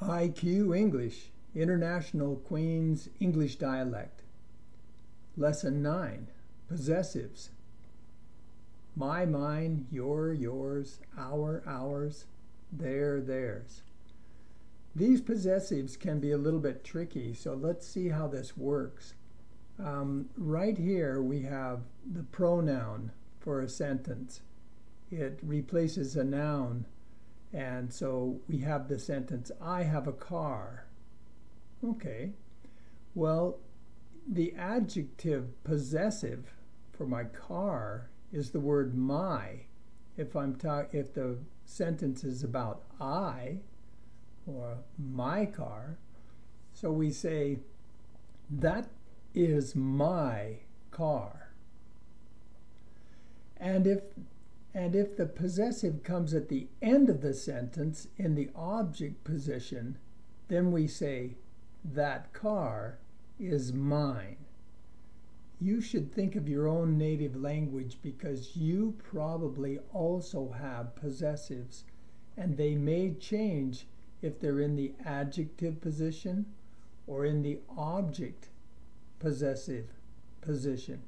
IQ English, International Queen's English Dialect. Lesson 9, Possessives. My, mine, your, yours, our, ours, their, theirs. These possessives can be a little bit tricky, so let's see how this works. Right here we have the pronoun for a sentence. It replaces a noun, and so we have the sentence, I have a car. Okay, well, the adjective possessive for my car is the word my. If the sentence is about I or my car, so we say that is my car. And if the possessive comes at the end of the sentence in the object position, then we say that car is mine. You should think of your own native language because you probably also have possessives, and they may change if they're in the adjective position or in the object possessive position.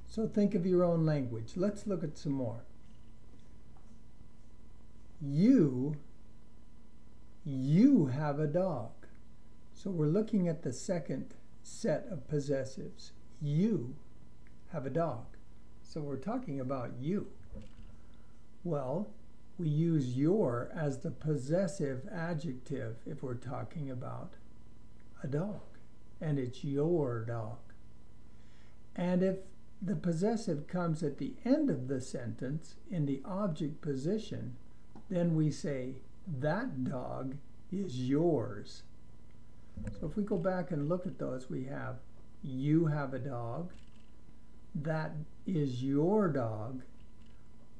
So think of your own language. Let's look at some more. You have a dog. So we're looking at the second set of possessives. You have a dog. So we're talking about you. Well, we use your as the possessive adjective if we're talking about a dog, and it's your dog. And if the possessive comes at the end of the sentence in the object position, then we say that dog is yours. So if we go back and look at those, we have you have a dog, that is your dog,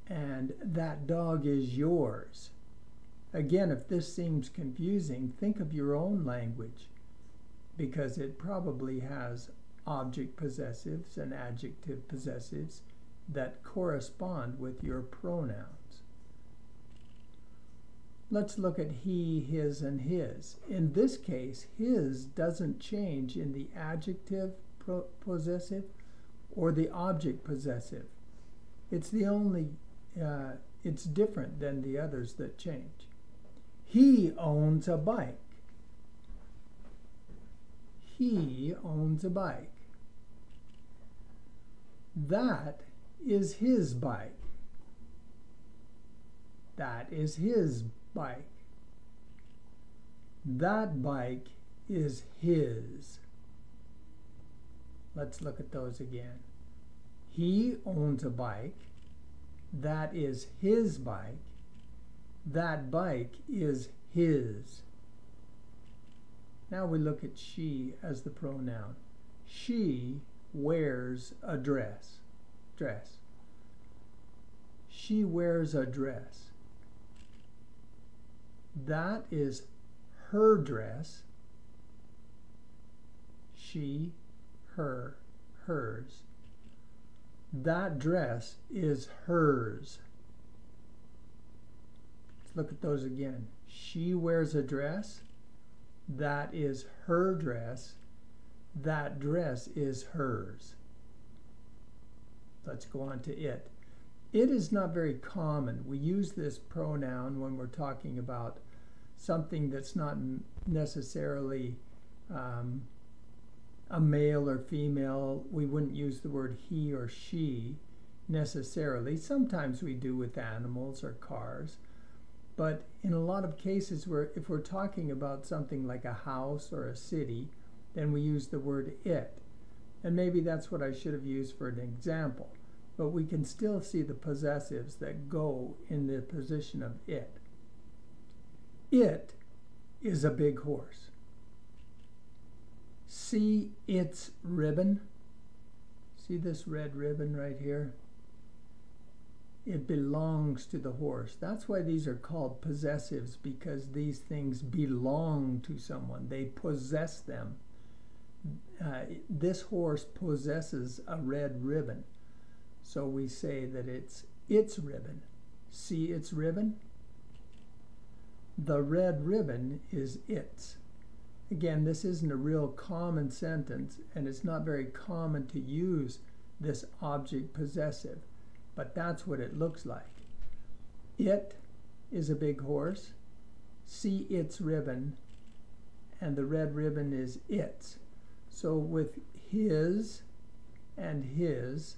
and that dog is yours. Again, if this seems confusing, think of your own language, because it probably has object possessives and adjective possessives that correspond with your pronouns. Let's look at he, his, and his. In this case, his doesn't change in the adjective possessive or the object possessive. It's it's different than the others that change. He owns a bike. He owns a bike. That is his bike. That is his bike. That bike is his. Let's look at those again. He owns a bike. That is his bike. That bike is his. Now we look at she as the pronoun. She wears a dress. Dress. She wears a dress. That is her dress. She, her, hers. That dress is hers. Let's look at those again. She wears a dress. That is her dress. That dress is hers. Let's go on to it. It is not very common. We use this pronoun when we're talking about something that's not necessarily a male or female. We wouldn't use the word he or she necessarily. Sometimes we do with animals or cars. But in a lot of cases, if we're talking about something like a house or a city, then we use the word it. And maybe that's what I should have used for an example. But we can still see the possessives that go in the position of it. It is a big horse. See its ribbon? See this red ribbon right here? It belongs to the horse. That's why these are called possessives, because these things belong to someone. They possess them. This horse possesses a red ribbon. So we say that it's its ribbon. See its ribbon? The red ribbon is its. Again, this isn't a real common sentence, and it's not very common to use this object possessive, but that's what it looks like. It is a big horse. See its ribbon, and the red ribbon is its. So with his and his,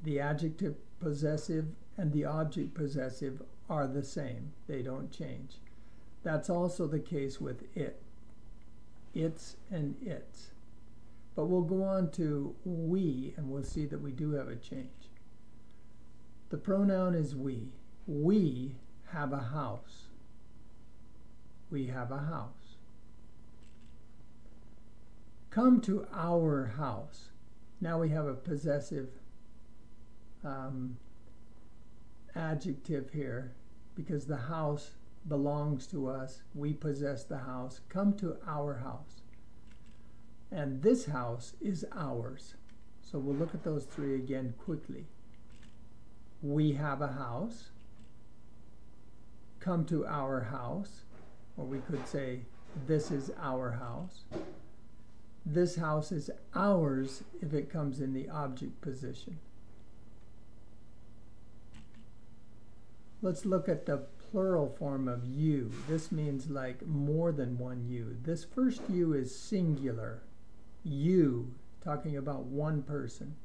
the adjective possessive and the object possessive are the same. They don't change. That's also the case with it. Its and its. But we'll go on to we, and we'll see that we do have a change. The pronoun is we. We have a house. We have a house. Come to our house. Now we have a possessive adjective here because the house belongs to us. We possess the house. Come to our house. And this house is ours. So we'll look at those three again quickly. We have a house. Come to our house. Or we could say, this is our house. This house is ours if it comes in the object position. Let's look at the plural form of you. This means like more than one you. This first you is singular. You, talking about one person.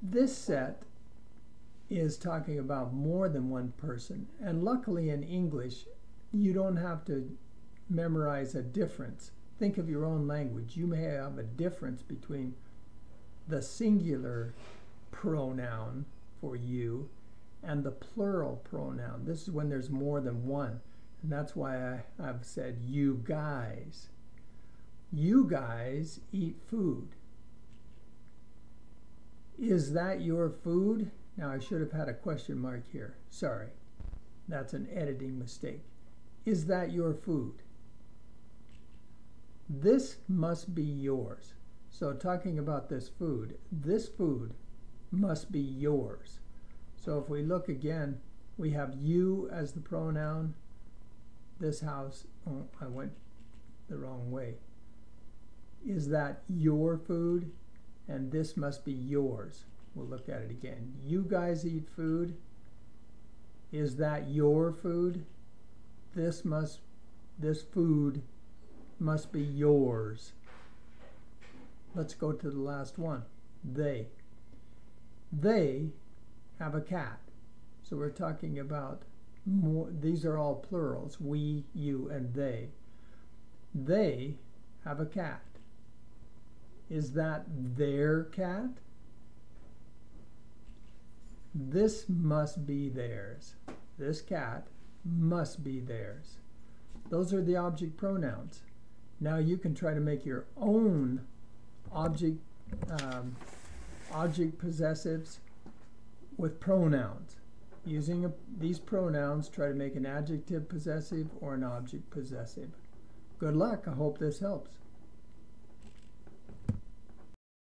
This set is talking about more than one person. And luckily in English, you don't have to memorize a difference. Think of your own language. You may have a difference between the singular pronoun for you and the plural pronoun. This is when there's more than one. And that's why I've said you guys. You guys eat food. Is that your food? Now I should have had a question mark here. Sorry. That's an editing mistake. Is that your food? This must be yours. So talking about this food must be yours. So if we look again, we have you as the pronoun. This house, oh, I went the wrong way. Is that your food? And this must be yours. We'll look at it again. You guys eat food. Is that your food? This food must be yours. Let's go to the last one. They. They have a cat. So we're talking about more. These are all plurals. We, you, and they. They have a cat. Is that their cat? This must be theirs. This cat must be theirs. Those are the object pronouns. Now you can try to make your own object possessives with pronouns. Using these pronouns, try to make an adjective possessive or an object possessive. Good luck. I hope this helps.